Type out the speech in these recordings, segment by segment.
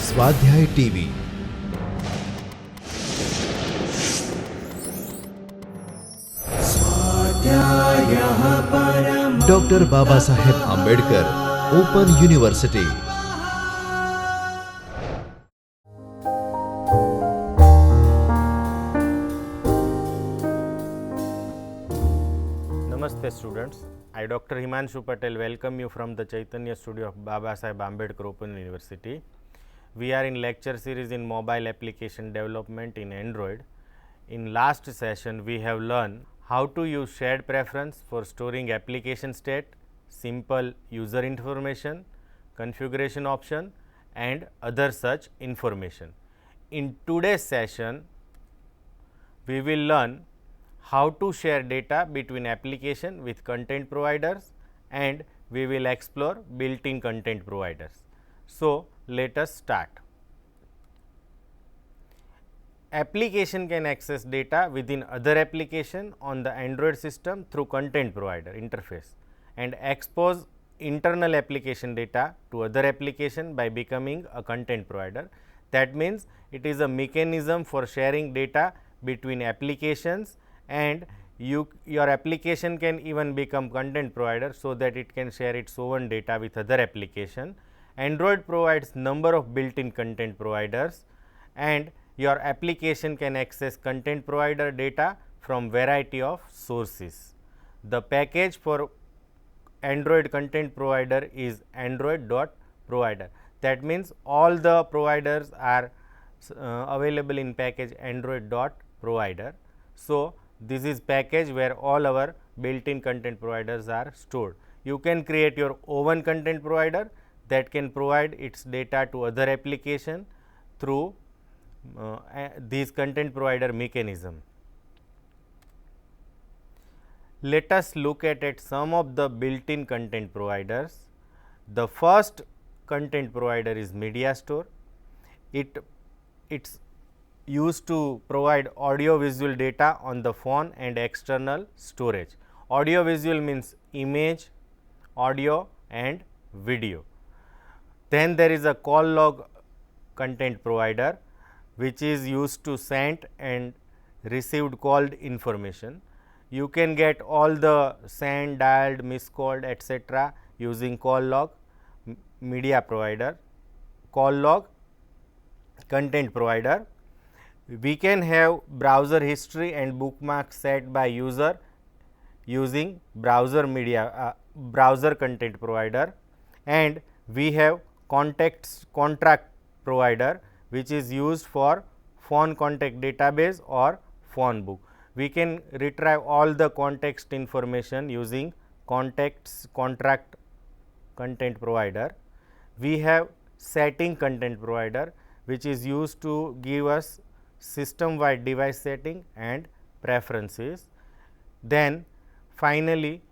स्वाध्याय TV doctor Baba Saheb Ambedkar open university. Namaste students, I Dr. Himanshu Patel welcome you from the Chaitanya studio of Baba Saheb Ambedkar Open University. We are in lecture series in mobile application development in Android. In last session we have learned how to use shared preference for storing application state, simple user information, configuration option and other such information. In today's session we will learn how to share data between application with content providers and we will explore built-in content providers. So, let us start. Application can access data within other application on the Android system through content provider interface and expose internal application data to other application by becoming a content provider. That means, it is a mechanism for sharing data between applications and your application can even become content provider, so that it can share its own data with other application. Android provides number of built-in content providers and your application can access content provider data from variety of sources. The package for Android content provider is android.provider. That means, all the providers are available in package android.provider. So, this is package where all our built-in content providers are stored. You can create your own content provider that can provide its data to other application through these content provider mechanism. Let us look at some of the built-in content providers. The first content provider is MediaStore. It's used to provide audio visual data on the phone and external storage. Audio visual means image, audio and video. Then there is a call log content provider which is used to send and received called information. You can get all the sent, dialed, miscalled etc. using call log media provider, call log content provider. We can have browser history and bookmarks set by user using browser media browser content provider, and we have contract provider which is used for phone contact database or phone book. We can retrieve all the context information using contract content provider. We have setting content provider which is used to give us system wide device setting and preferences. Then finally,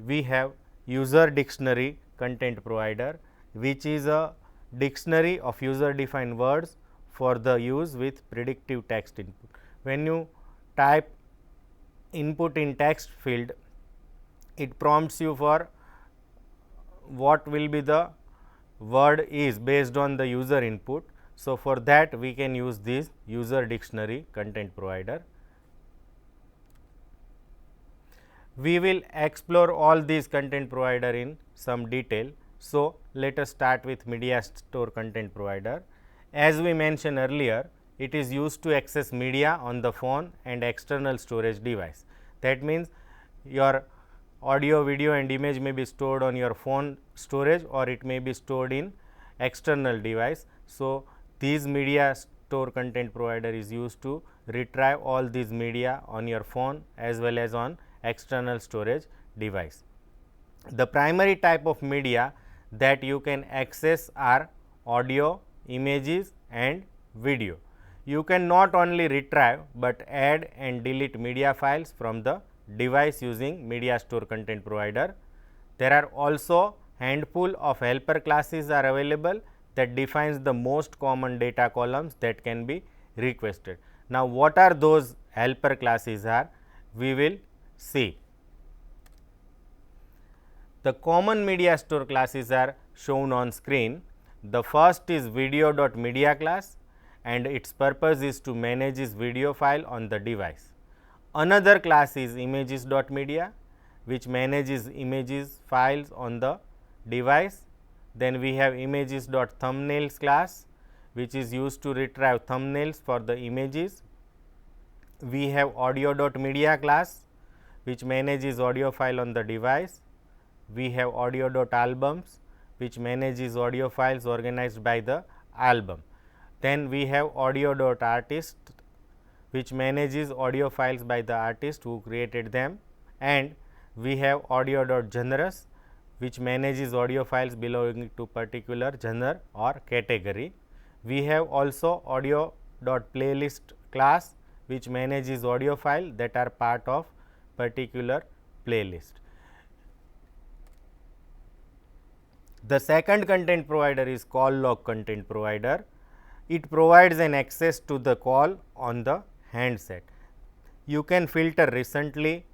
we have user dictionary content provider which is a dictionary of user defined words for the use with predictive text input. When you type input in text field, it prompts you for what will be the word is based on the user input. So, for that we can use this user dictionary content provider. We will explore all these content provider in some detail. So, let us start with MediaStore content provider. As we mentioned earlier, it is used to access media on the phone and external storage device. That means, your audio, video and image may be stored on your phone storage or it may be stored in external device. So, these MediaStore content provider is used to retrieve all these media on your phone as well as on external storage device. The primary type of media that you can access are audio, images and video. You can not only retrieve, but add and delete media files from the device using MediaStore content provider. There are also handful of helper classes are available that defines the most common data columns that can be requested. Now, what are those helper classes are? We will see. The common MediaStore classes are shown on screen. The first is video.media class, and its purpose is to manage this video file on the device. Another class is images.media, which manages images files on the device. Then we have images.thumbnails class, which is used to retrieve thumbnails for the images. We have audio.media class, which manages audio file on the device. We have audio.albums, which manages audio files organized by the album. Then we have audio.artist, which manages audio files by the artist who created them, and we have audio.genres, which manages audio files belonging to particular genre or category. We have also audio.playlist class, which manages audio file that are part of particular playlist. The second content provider is call log content provider. It provides an access to the call on the handset. You can filter recently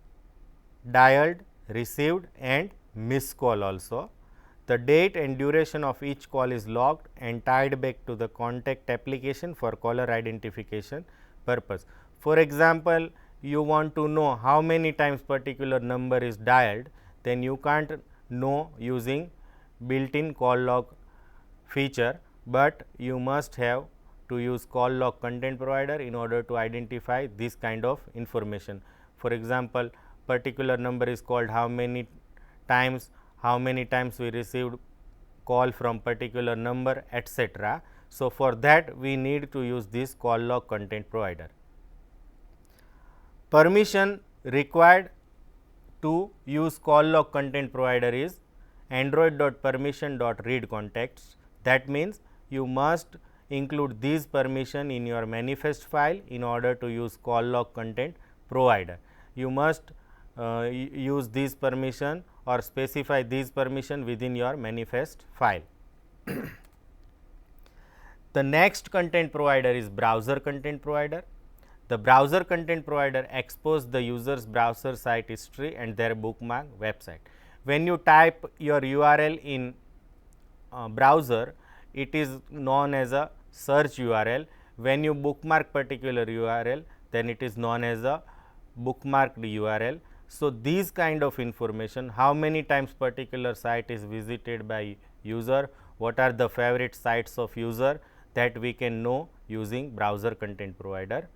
dialed, received and missed call also. The date and duration of each call is logged and tied back to the contact application for caller identification purpose. For example, you want to know how many times particular number is dialed, then you can't know using built-in call log feature, but you must have to use call log content provider in order to identify this kind of information. For example, particular number is called how many times we received call from particular number, etc. So, for that we need to use this call log content provider. Permission required to use call log content provider is android.permission.read contexts. That means you must include these permission in your manifest file in order to use call log content provider. You must use these permission or specify these permission within your manifest file. The next content provider is browser content provider. The browser content provider exposes the user's browser site history and their bookmark website. When you type your URL in browser, it is known as a search URL. When you bookmark particular URL, then it is known as a bookmarked URL. So, these kind of information, how many times particular site is visited by user, what are the favorite sites of user, that we can know using browser content provider.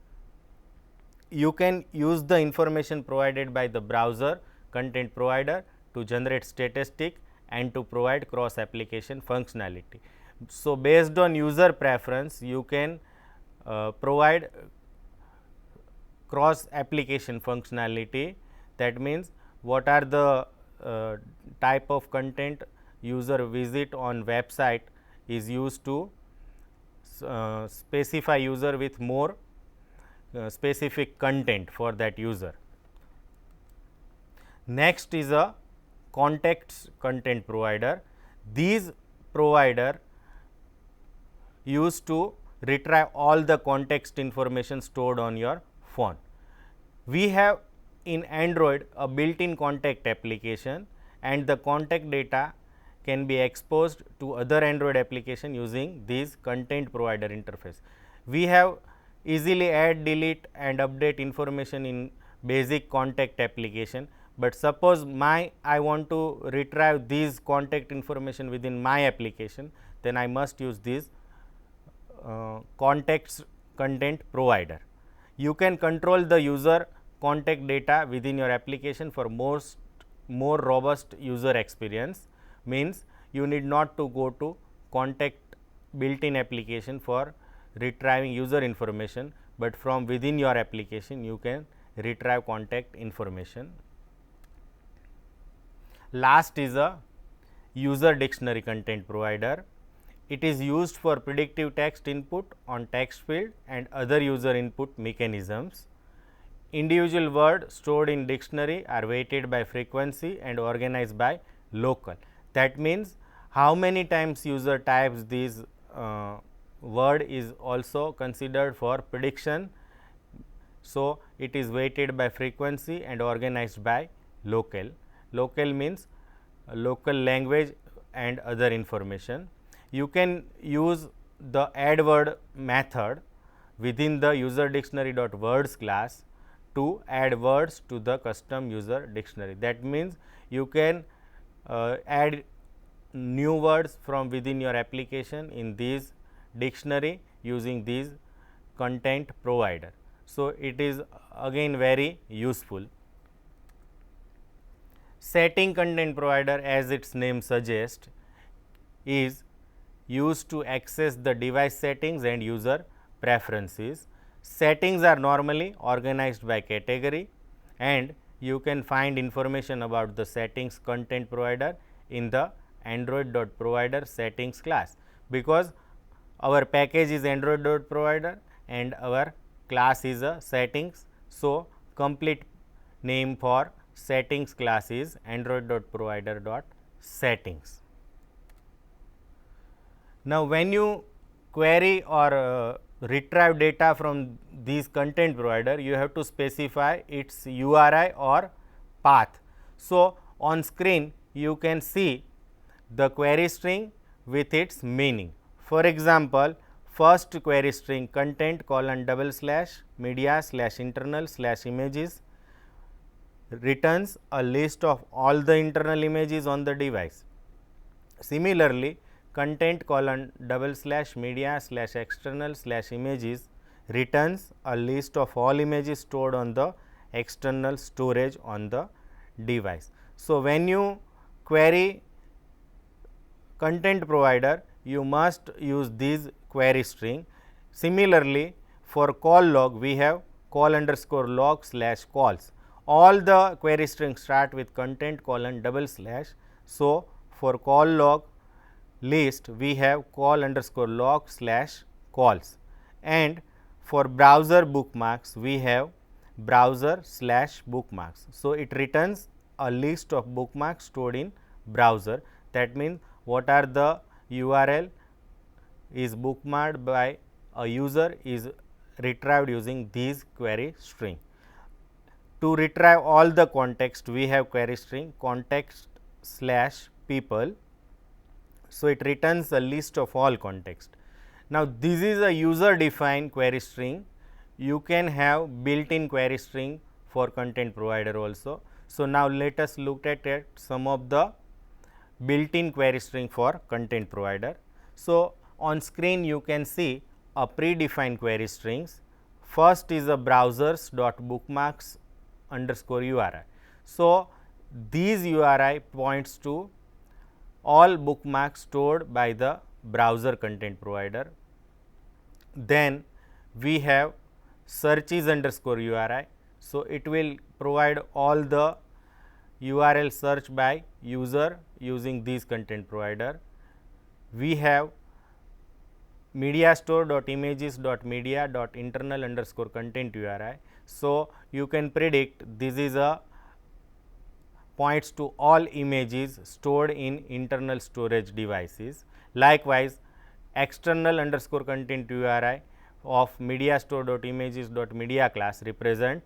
You can use the information provided by the browser content provider to generate statistic and to provide cross application functionality. So, based on user preference, you can provide cross application functionality. That means, what are the type of content user visit on website is used to specify user with more specific content for that user. Next is a context content provider. These provider used to retrieve all the context information stored on your phone. We have in Android a built-in contact application, and the contact data can be exposed to other Android application using this content provider interface. We have easily add, delete and update information in basic contact application, but suppose I want to retrieve these contact information within my application, then I must use this context content provider. You can control the user contact data within your application for more robust user experience. Means you need not to go to contact built-in application for retrieving user information, but from within your application you can retrieve contact information. Last is a user dictionary content provider. It is used for predictive text input on text field and other user input mechanisms. Individual words stored in dictionary are weighted by frequency and organized by local. That means, how many times user types this word is also considered for prediction. So, it is weighted by frequency and organized by local. Local means local language and other information. you can use the add word method within the user dictionary.words class to add words to the custom user dictionary. That means you can add new words from within your application in this dictionary using this content provider. So, it is again very useful. Setting content provider, as its name suggests, is used to access the device settings and user preferences. Settings are normally organized by category, and you can find information about the settings content provider in the android.provider settings class, because our package is android.provider and our class is a settings. So, complete name for settings class is android.provider.settings. Now, when you query or retrieve data from these content provider, you have to specify its URI or path. So, on screen you can see the query string with its meaning. For example, first query string content : media / internal / images returns a list of all the internal images on the device. Similarly, content : media / external / images returns a list of all images stored on the external storage on the device. So, when you query content provider, you must use this query string. Similarly, for call log we have call_log / calls. All the query strings start with content : So, for call log list we have call_log / calls, and for browser bookmarks we have browser / bookmarks. So, it returns a list of bookmarks stored in browser. That means, what are the URL is bookmarked by a user is retrieved using these query string. To retrieve all the context, we have query string context / people. So, it returns a list of all context. Now, this is a user defined query string. You can have built in query string for content provider also. So, now let us look at some of the built in query string for content provider. So, on screen you can see a predefined query strings. First is a browsers.bookmarks_URI. So, these URI points to all bookmarks stored by the browser content provider. Then we have searches_URI. So, it will provide all the URL search by user using this content provider. We have mediastore.images.media.internal_content URI. So, you can predict this is a points to all images stored in internal storage devices. Likewise, external_content URI of mediastore.images.media class represent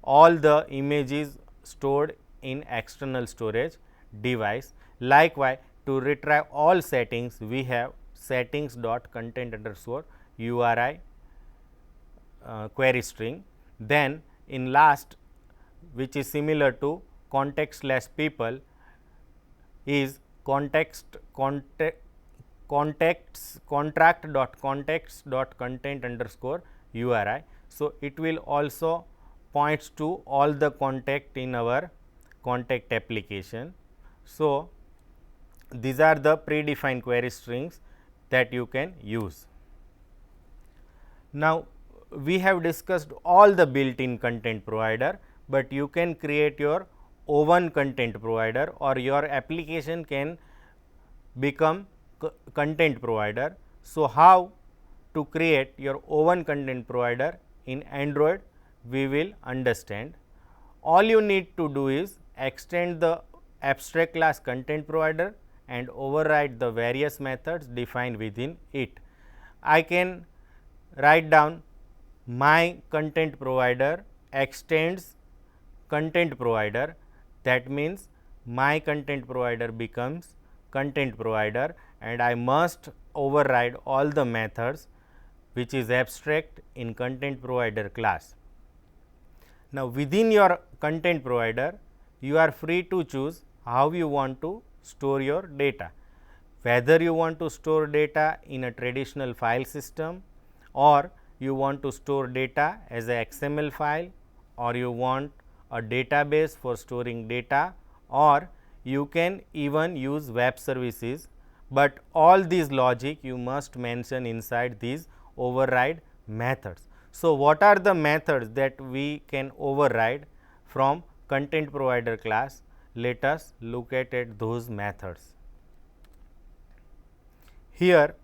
all the images stored in external storage device. Likewise, to retrieve all settings, we have settings.content_URI query string. Then in last, which is similar to context / people, is contract.context.content_URI. So, it will also points to all the contact in our contact application. So, these are the predefined query strings that you can use. Now, we have discussed all the built in content provider, but you can create your own content provider, or your application can become content provider. So, how to create your own content provider in Android, we will understand. All you need to do is extend the abstract class content provider and override the various methods defined within it. I can write down my content provider extends content provider. That means, my content provider becomes content provider, and I must override all the methods which is abstract in content provider class. Now, within your content provider, you are free to choose how you want to store your data, whether you want to store data in a traditional file system, or you want to store data as a XML file, or you want a database for storing data, or you can even use web services, but all these logic you must mention inside these override methods. So, what are the methods that we can override from content provider class? Let us look at those methods. Here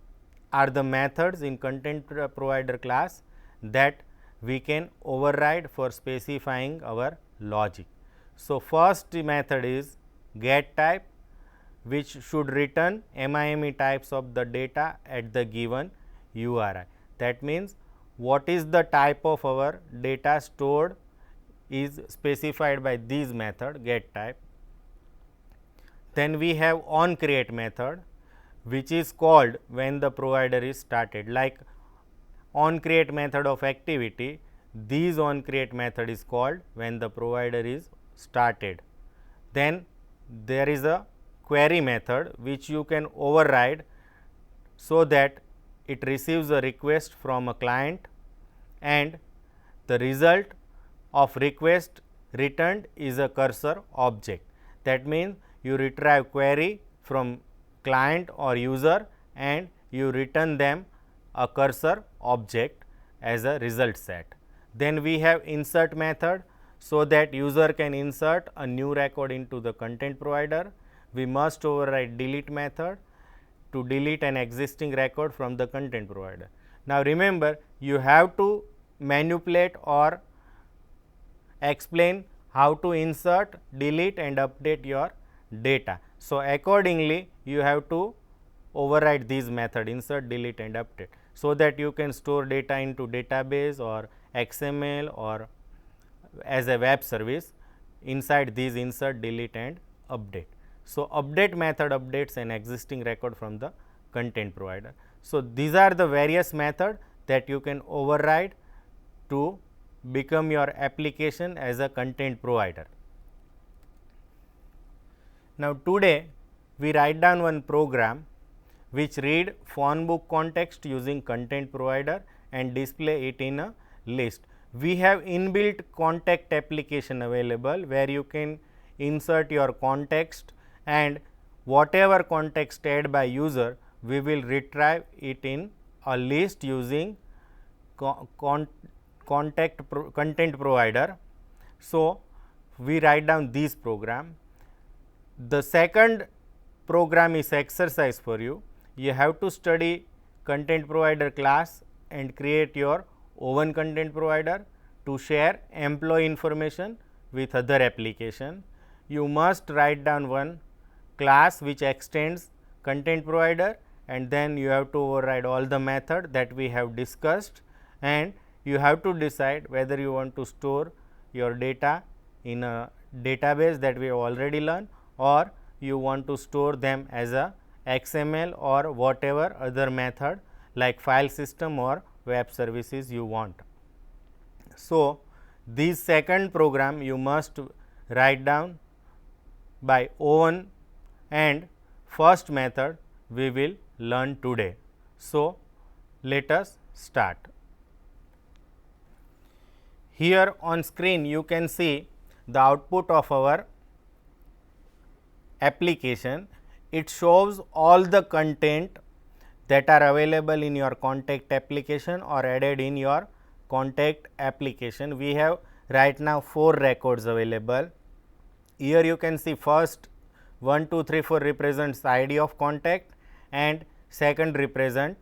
are the methods in content provider class that we can override for specifying our logic. So, first method is get type, which should return MIME types of the data at the given URI. That means, what is the type of our data stored is specified by this method get type. Then we have on create method, which is called when the provider is started, like on create method of activity. This on create method is called when the provider is started. Then there is a query method which you can override so that it receives a request from a client and the result of request returned is a cursor object. That means, you retrieve query from client or user and you return them a cursor object as a result set. Then we have insert method, so that user can insert a new record into the content provider. We must override delete method to delete an existing record from the content provider. Now, remember, you have to manipulate or explain how to insert, delete and update your data. So, accordingly you have to override these method insert, delete and update, so that you can store data into database or XML or as a web service inside these insert, delete and update. So, update method updates an existing record from the content provider. So, these are the various methods that you can override to become your application as a content provider. Now, today we write down one program which read phone book context using content provider and display it in a list. We have inbuilt contact application available, where you can insert your context and whatever context added by user, we will retrieve it in a list using content provider. So, we write down this program. The second program is exercise for you. You have to study content provider class and create your own content provider to share employee information with other application. You must write down one class which extends content provider, and then you have to override all the method that we have discussed, and you have to decide whether you want to store your data in a database that we have already learned, or you want to store them as a XML or whatever other method like file system or web services you want. So, this second program you must write down by own, and first method we will learn today. So, let us start. Here on screen you can see the output of our application. It shows all the content that are available in your contact application or added in your contact application. We have right now 4 records available. Here you can see first 1, 2, 3, 4 represents ID of contact and second represent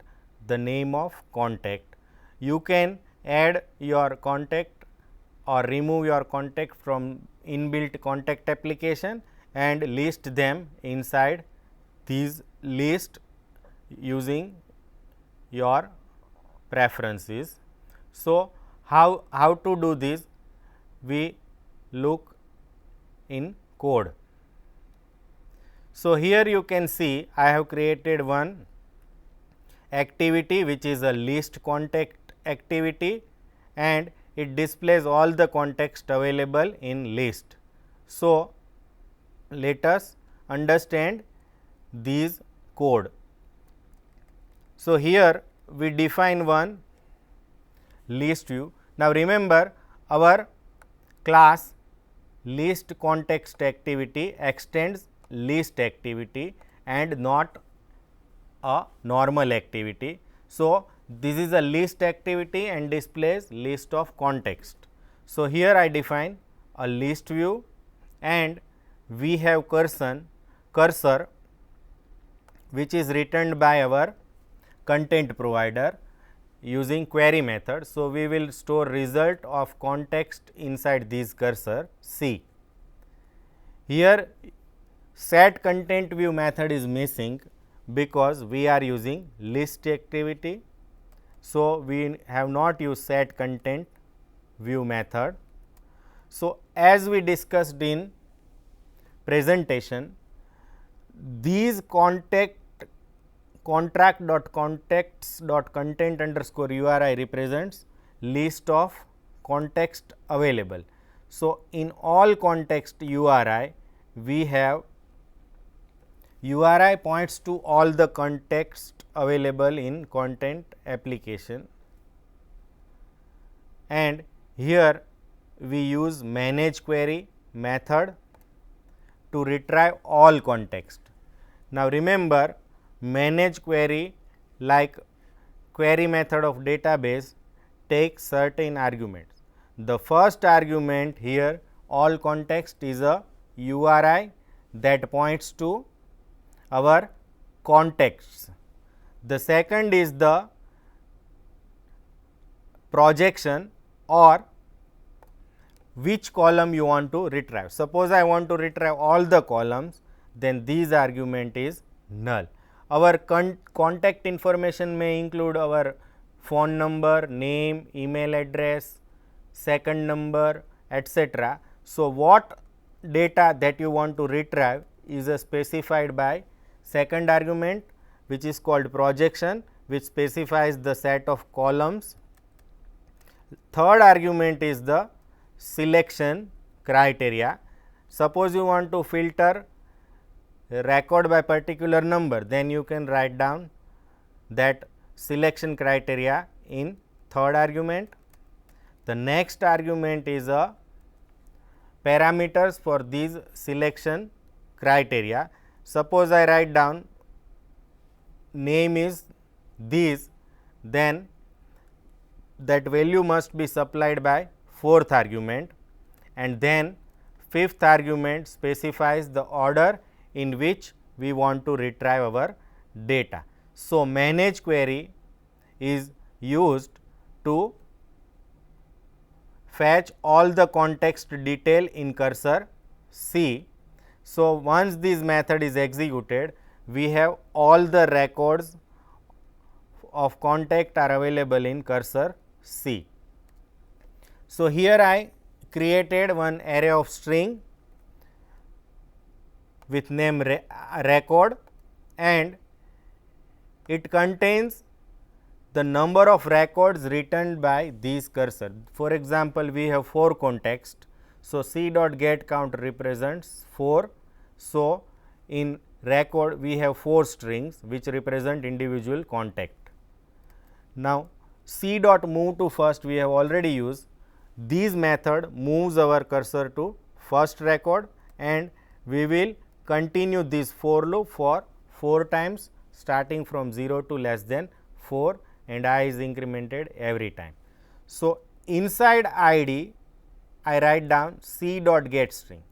the name of contact. You can add your contact or remove your contact from inbuilt contact application and list them inside these list using your preferences. So, how to do this? We look in code. So, here you can see I have created one activity which is a list contact activity, and it displays all the context available in list. So, let us understand these code. So, here we define one list view. Now, remember our class list context activity extends list activity and not a normal activity. So, this is a list activity and displays list of context. So, here I define a list view and we have cursor which is returned by our content provider using query method. So, we will store result of context inside this cursor C. Here set content view method is missing because we are using list activity. So, we have not used set content view method. So, as we discussed in presentation, these contract.contexts.content_URI represents list of context available. So, in all context URI, we have URI points to all the context available in content application, and here we use manage query method to retrieve all context. Now, remember manage query like query method of database takes certain arguments. The first argument here all context is a URI that points to our contexts. The second is the projection or which column you want to retrieve. Suppose I want to retrieve all the columns, then this argument is null. Our contact information may include our phone number, name, email address, second number, etc. So, what data that you want to retrieve is specified by second argument, which is called projection, which specifies the set of columns. Third argument is the selection criteria. Suppose you want to filter record by particular number, then you can write down that selection criteria in third argument. The next argument is a parameters for these selection criteria. Suppose I write down name is this, then that value must be supplied by fourth argument, and then fifth argument specifies the order in which we want to retrieve our data. So, manage query is used to fetch all the context detail in cursor C. So, once this method is executed, we have all the records of contact are available in cursor C. So, here I created one array of string with name record, and it contains the number of records returned by these cursor. For example, we have 4 context. So, C dot get count represents 4. So, in record we have 4 strings which represent individual contact. Now, C dot move to first we have already used. This method moves our cursor to first record, and we will continue this for loop for 4 times starting from 0 to less than 4, and I is incremented every time. So, inside ID I write down C dot get string.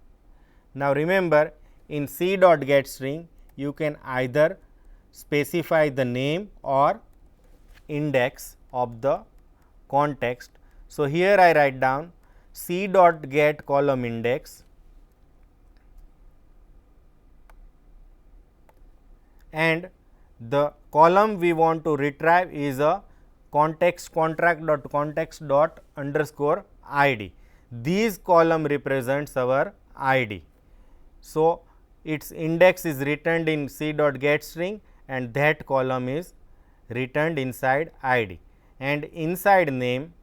Now, remember in C dot get string you can either specify the name or index of the context. So, here I write down C dot get column index, and the column we want to retrieve is a context contract.context._ID. This column represents our ID. So, its index is returned in c.getString and that column is returned inside id, and inside name,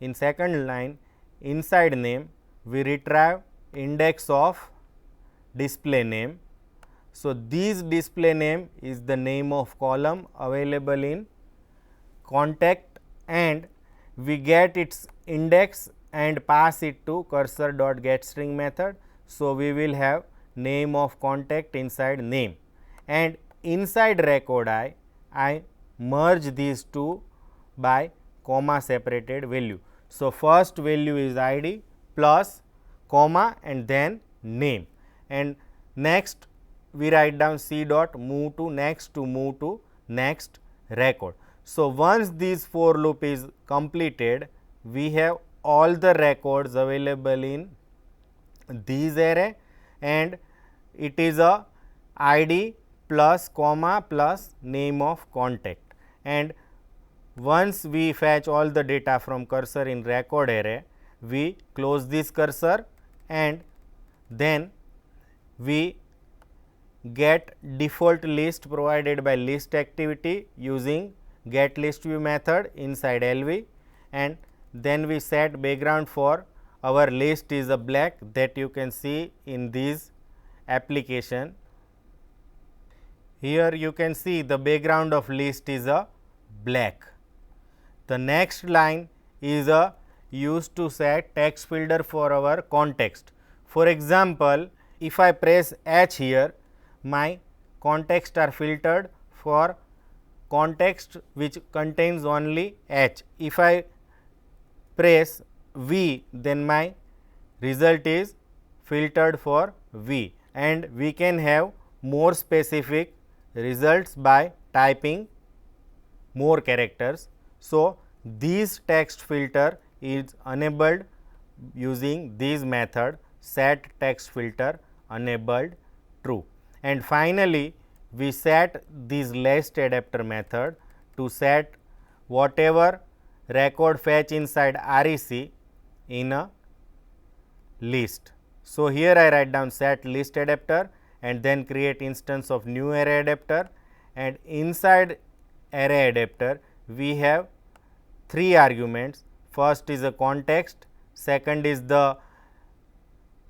in second line inside name we retrieve index of display name. So, this display name is the name of column available in contact and we get its index and pass it to cursor.getString method. So, we will have name of contact inside name, and inside record I merge these two by comma separated value. So, first value is id plus comma and then name, and next we write down c dot move to next record. So, once this for loop is completed, we have all the records available in this array and it is a id plus comma plus name of contact, and once we fetch all the data from cursor in record array, we close this cursor and then we get default list provided by list activity using get list view method inside LV, and then we set background for our list is a black, that you can see in this application. Here you can see the background of list is a black. The next line is a used to set text filter for our context. For example, if I press H here, my context are filtered for context which contains only H. If I press V, then my result is filtered for V, and we can have more specific results by typing more characters. So, this text filter is enabled using this method set text filter enabled true, and finally, we set this list adapter method to set whatever record fetch inside REC in a list. So, here I write down set list adapter and then create instance of new array adapter, and inside array adapter we have 3 arguments. First is a context, second is the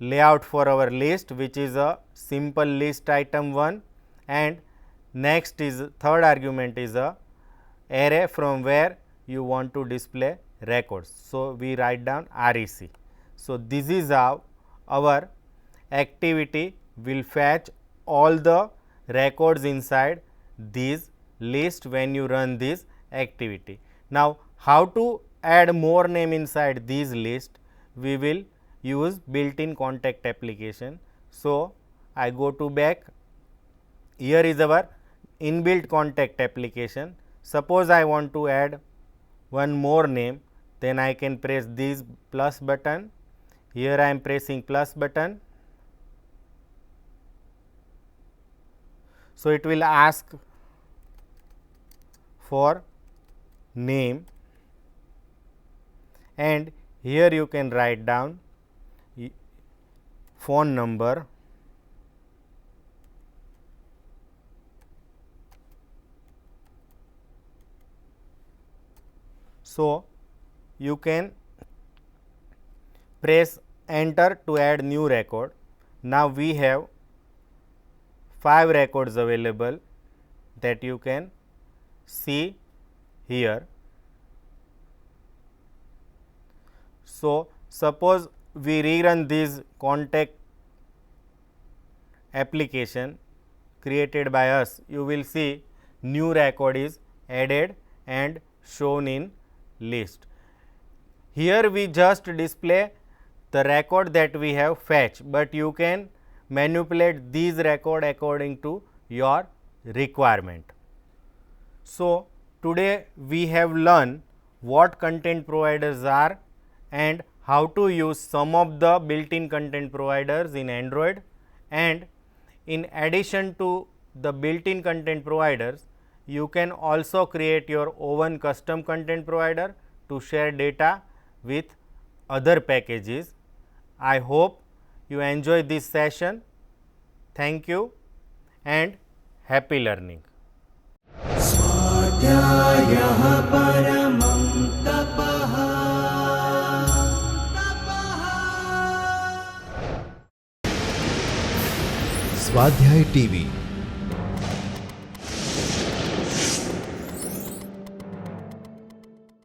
layout for our list which is a simple list item 1, and next is third argument is a array from where you want to display records. So, we write down REC. So, this is how our activity will fetch all the records inside this list when you run this activity. Now, how to add more name inside this list? We will use built-in contact application. So, I go to back. Here is our inbuilt contact application. Suppose I want to add one more name, then I can press this plus button. Here I am pressing plus button. So, it will ask for name, and here you can write down phone number, so you can press enter to add new record. Now, we have 5 records available that you can see here. So, suppose we rerun this contact application created by us, you will see new record is added and shown in list. Here we just display the record that we have fetched, but you can manipulate these record according to your requirement. So, today we have learned what content providers are and how to use some of the built-in content providers in Android, and in addition to the built-in content providers, you can also create your own custom content provider to share data with other packages. I hope you enjoy this session. Thank you and happy learning. स्वाध्यायः परमं तपः। स्वाध्याय TV